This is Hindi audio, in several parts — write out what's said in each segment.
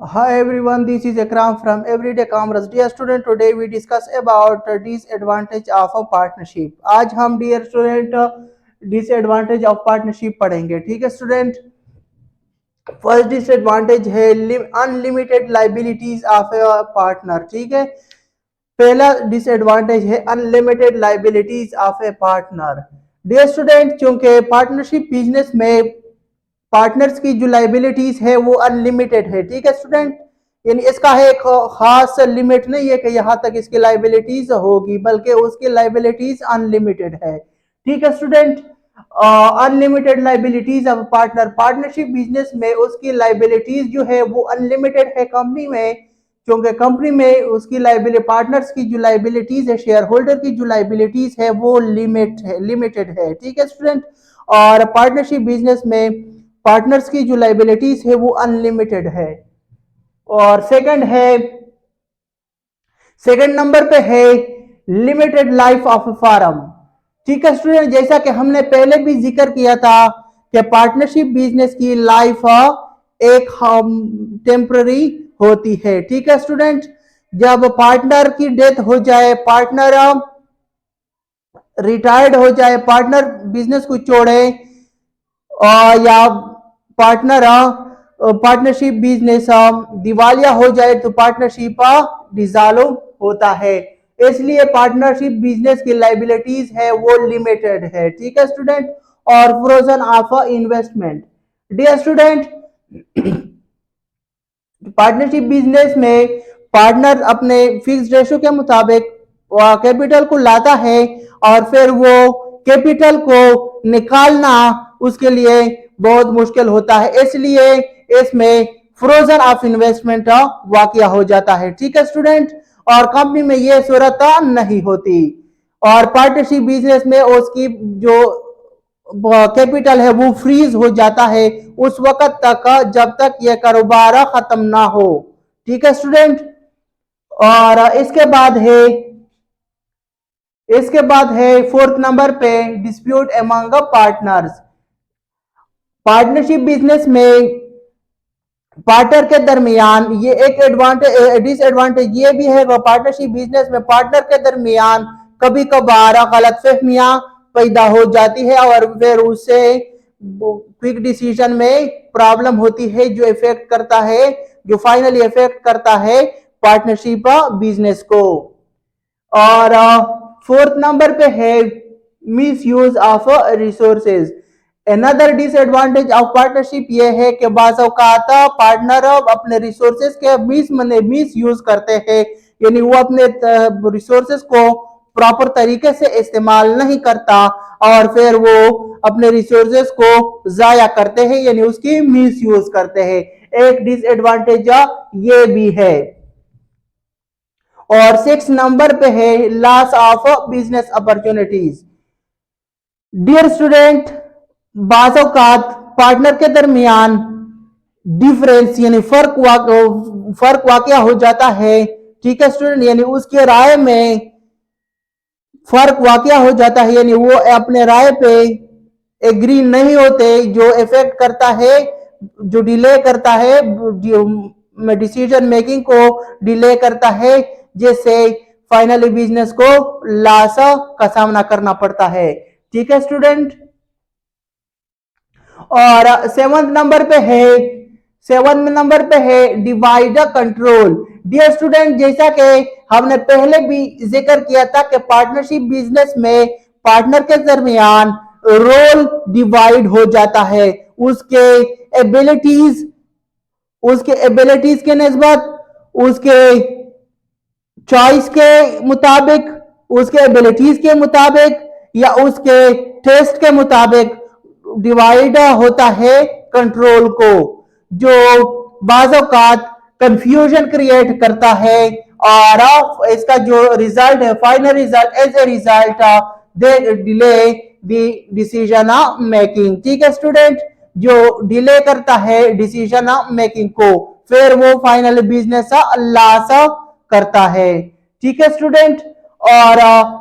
Hi everyone, this is Akram from Everyday Commerce. Dear student, today we discuss about the disadvantage of a partnership. आज हम dear student disadvantage of partnership पढ़ेंगे. ठीक है स्टूडेंट. फर्स्ट डिसएडवांटेज है unlimited liabilities of a partner. ठीक है. पहला डिसएडवांटेज है unlimited liabilities of a partner. Dear student, क्योंकि पार्टनरशिप बिजनेस में पार्टनर्स की जो लाइबिलिटीज है वो अनलिमिटेड है. ठीक है स्टूडेंट. यानी इसका है एक खास लिमिट नहीं है कि यहाँ तक इसकी लाइबिलिटीज होगी, बल्कि उसकी लाइबिलिटीज अनलिमिटेड है. ठीक है student. Unlimited liabilities of partner. Partnership business में उसकी लाइबिलिटीज जो है वो अनलिमिटेड है कंपनी में, क्योंकि कंपनी में उसकी लाइबिलिटी पार्टनर्स की जो लाइबिलिटीज है, शेयर होल्डर की जो लाइबिलिटीज है वो लिमिटेड है. ठीक है स्टूडेंट. और पार्टनरशिप बिजनेस में पार्टनर्स की जो लाइबिलिटीज है वो अनलिमिटेड है. और सेकंड नंबर पे है लिमिटेड लाइफ ऑफ फार्म. ठीक है स्टूडेंट. जैसा कि हमने पहले भी जिक्र किया था कि पार्टनरशिप बिजनेस की लाइफ एक टेम्पररी होती है. ठीक है स्टूडेंट. जब पार्टनर की डेथ हो जाए, पार्टनर रिटायर्ड हो जाए, पार्टनर बिजनेस को छोड़े, या पार्टनरशिप बिजनेस दिवालिया हो जाए तो पार्टनरशिप डिसॉल्व होता है. इसलिए पार्टनरशिप बिजनेस की लाइबिलिटीज है वो लिमिटेड है. ठीक है स्टूडेंट. और frozen of investment. Dear student, partnership business में पार्टनर अपने फिक्स रेशो के मुताबिक कैपिटल को लाता है और फिर वो कैपिटल को निकालना उसके लिए बहुत मुश्किल होता है. इसलिए इसमें फ्रोजन ऑफ इन्वेस्टमेंट वाकया हो जाता है. ठीक है स्टूडेंट. और कंपनी में यह सूरत नहीं होती. और पार्टनरशिप बिजनेस में उसकी जो कैपिटल है वो फ्रीज हो जाता है उस वक्त तक जब तक यह कारोबार खत्म ना हो. ठीक है स्टूडेंट. और इसके बाद है फोर्थ नंबर पे dispute among partners. Partnership business में पार्टनर के दरमियान ये एक डिसएडवांटेज ये भी है, पार्टनरशिप बिजनेस में पार्टनर के दरमियान कभी कभार गलतफहमियां पैदा हो जाती है और फिर उससे क्विक डिसीजन में प्रॉब्लम होती है, जो फाइनली इफेक्ट करता है पार्टनरशिप बिजनेस को. और फोर्थ नंबर पे है miss use of resources. Another disadvantage of partnership ये है कि बाज़ औक़ात पार्टनर अपने रिसोर्सेज के मिस यूज करते हैं. यानी वो अपने रिसोर्सेज को प्रॉपर तरीके से इस्तेमाल नहीं करता और फिर वो अपने रिसोर्सेज को जाया करते हैं, यानी उसकी मिस यूज करते हैं. एक डिसएडवांटेज ये भी है. और 6 नंबर पे है loss of business opportunities. Dear student, बाज़ औक़ात पार्टनर के दरमियान डिफरेंस यानी फर्क वाकया हो जाता है. ठीक है स्टूडेंट. यानी उसके राय में फर्क वाकया हो जाता है, यानी वो अपने राय पे एग्री नहीं होते, जो इफेक्ट करता है, जो डिले करता है, डिसीजन मेकिंग को डिले करता है, जिससे फाइनली बिजनेस को लॉस का सामना करना पड़ता है. ठीक है स्टूडेंट. और सेवंथ नंबर पे है डिवाइड कंट्रोल. डियर स्टूडेंट, जैसा कि हमने पहले भी जिक्र किया था कि पार्टनरशिप बिजनेस में पार्टनर के दरमियान रोल डिवाइड हो जाता है. उसके एबिलिटीज के निस्बत, उसके चॉइस के मुताबिक, उसके एबिलिटीज के मुताबिक या उसके टेस्ट के मुताबिक डिवाइड होता है कंट्रोल को, जो बाज़ औक़ात कंफ्यूजन क्रिएट करता है. और इसका जो रिजल्ट है, final result, as a result they delay the decision making. ठीक है स्टूडेंट. जो डिले करता है डिसीजन मेकिंग को, फिर वो फाइनल बिजनेस लॉस करता है. ठीक है स्टूडेंट. और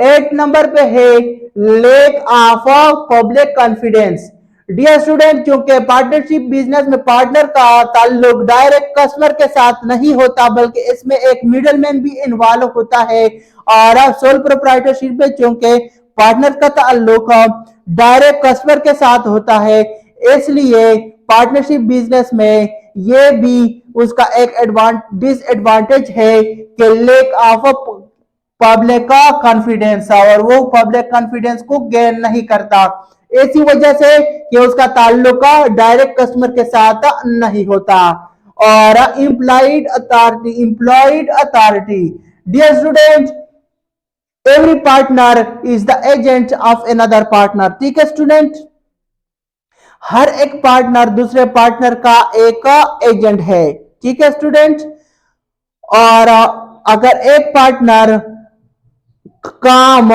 8 नंबर पे है lack of public confidence. Dear student, क्योंकि पार्टनरशिप बिजनेस में पार्टनर का ताल्लुक डायरेक्ट कस्टमर के साथ नहीं होता, बल्कि इसमें एक मिडलमैन भी इन्वॉल्व होता है। और सोल प्रोप्राइटरशिप में चूंकि पार्टनर का ताल्लुक डायरेक्ट कस्टमर के साथ होता है, इसलिए पार्टनरशिप बिजनेस में ये भी उसका एक डिसएडवांटेज है कि लेक ऑफ पब्लिक का कॉन्फिडेंस, और वो पब्लिक कॉन्फिडेंस को गेन नहीं करता, इसी वजह से कि उसका ताल्लुक डायरेक्ट कस्टमर के साथ नहीं होता। और employed authority, dear student, every partner is the agent of another partner. ठीक है स्टूडेंट, हर एक पार्टनर दूसरे पार्टनर का एक एजेंट है। ठीक है स्टूडेंट, और अगर एक पार्टनर काम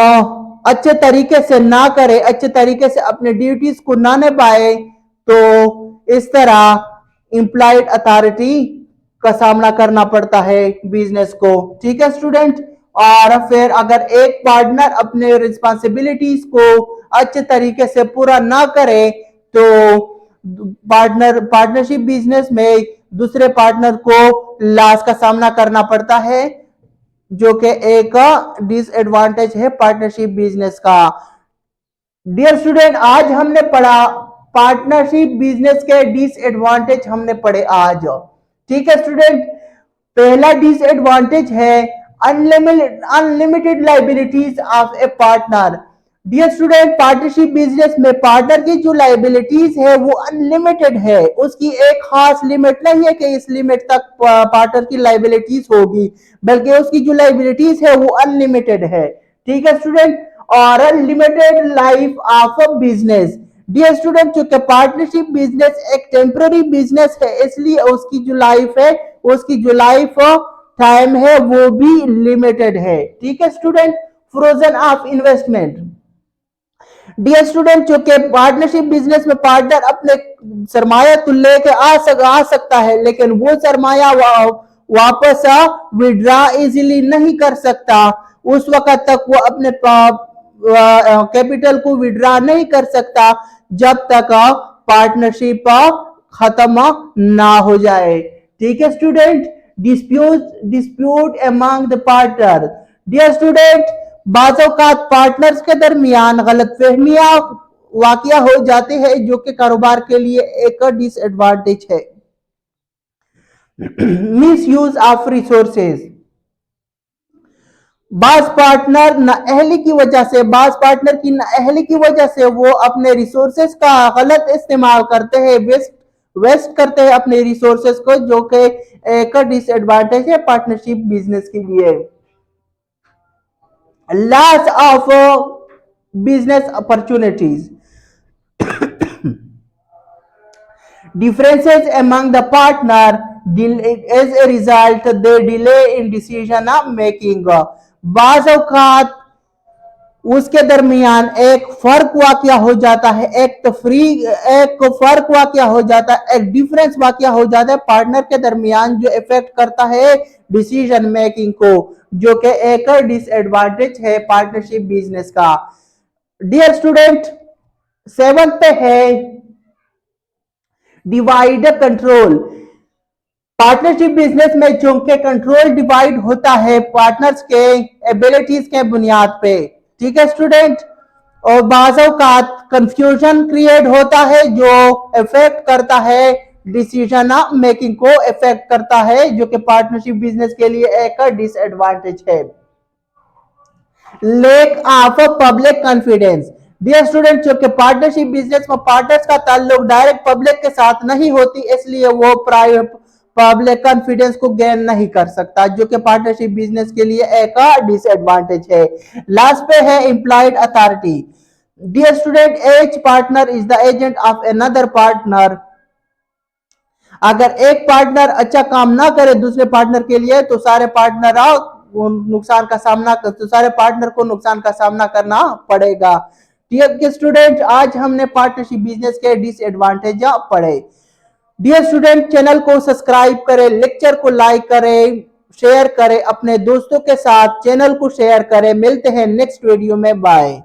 अच्छे तरीके से ना करे, अच्छे तरीके से अपने ड्यूटीज को ना निभाए, तो इस तरह इंप्लॉयड अथॉरिटी का सामना करना पड़ता है बिजनेस को। ठीक है स्टूडेंट, और फिर अगर एक पार्टनर अपने रिस्पॉन्सिबिलिटीज को अच्छे तरीके से पूरा ना करे, तो पार्टनरशिप बिजनेस में दूसरे पार्टनर को लॉस का सामना करना पड़ता है, जो कि एक डिसएडवांटेज है पार्टनरशिप बिजनेस का। डियर स्टूडेंट, आज हमने पढ़ा पार्टनरशिप बिजनेस के डिसएडवांटेज हमने पढ़े आज। ठीक है स्टूडेंट, पहला डिसएडवांटेज है unlimited liabilities of a partner. Dear student, partnership business में पार्टनर की जो लाइबिलिटीज है वो अनलिमिटेड है, उसकी एक खास लिमिट नहीं है कि इस लिमिट तक पार्टनर की लाइबिलिटीज होगी, बल्कि उसकी जो लाइबिलिटीज है वो अनलिमिटेड है। ठीक है स्टूडेंट, और limited life of a business. Dear student, क्योंकि पार्टनरशिप बिजनेस एक टेम्पररी बिजनेस है, इसलिए उसकी जो लाइफ है, उसकी जो लाइफ टाइम है वो भी लिमिटेड है। ठीक है student, frozen of investment. Dear student, चूंकि पार्टनरशिप बिजनेस में पार्टनर अपने सरमाया तो लेके आ सकता है, लेकिन वो सरमाया वापस विड्रॉ इजीली नहीं कर सकता। उस वक्त तक वो अपने कैपिटल को विड्रॉ नहीं कर सकता जब तक पार्टनरशिप खत्म ना हो जाए। ठीक है student, dispute among the partner. Dear student, बाज़-औक़ात पार्टनर्स के दरमियान गलतफहमियां वाक़या हो जाती है, जो कि कारोबार के लिए एक डिसएडवांटेज है। मिस यूज ऑफ रिसोर्सेज, बाज पार्टनर नाअहली की वजह से, बाज पार्टनर की नाअहली की वजह से वो अपने रिसोर्सेज का गलत इस्तेमाल करते हैं, वेस्ट करते हैं अपने रिसोर्सेज को, जो कि एक डिसएडवांटेज है पार्टनरशिप बिजनेस के लिए। Loss of business opportunities, differences among the partner, as a result they delay in decision making। बाज़ औक़ात उसके दरमियान एक फर्क वाक़या हो जाता है, एक फर्क वाक़या हो जाता है, एक डिफरेंस वाक़या हो जाता है पार्टनर के दरमियान, जो इफेक्ट करता है डिसीजन मेकिंग को, जो कि एक डिसएडवांटेज है पार्टनरशिप बिजनेस का। डियर स्टूडेंट, 7 पे है डिवाइड कंट्रोल। पार्टनरशिप बिजनेस में चूंकि कंट्रोल डिवाइड होता है पार्टनर्स के एबिलिटीज के बुनियाद पे। ठीक है स्टूडेंट, और बाज़ औक़ात कंफ्यूजन क्रिएट होता है, जो इफेक्ट करता है डिसीजन मेकिंग को इफेक्ट करता है, जो कि पार्टनरशिप बिजनेस के लिए एक डिसएडवांटेज है। Lack of public confidence. Dear student, क्योंकि पार्टनरशिप बिजनेस में पार्टनर्स का ताल्लुक डायरेक्ट पब्लिक के साथ नहीं होती, इसलिए वो पब्लिक कॉन्फिडेंस को गेन नहीं कर सकता, जो कि पार्टनरशिप बिजनेस के लिए एक डिसएडवांटेज है। लास्ट पे है employed authority. Dear student, each partner is the agent of another partner. अगर एक पार्टनर अच्छा काम ना करे दूसरे पार्टनर के लिए, तो सारे पार्टनर सारे पार्टनर को नुकसान का सामना करना पड़ेगा। ठीक है स्टूडेंट, आज हमने पार्टनरशिप बिजनेस के डिसएडवांटेज पढ़े। डियर स्टूडेंट, चैनल को सब्सक्राइब करें, लेक्चर को लाइक करें, शेयर करें अपने दोस्तों के साथ, चैनल को शेयर करें। मिलते हैं नेक्स्ट वीडियो में, बाय।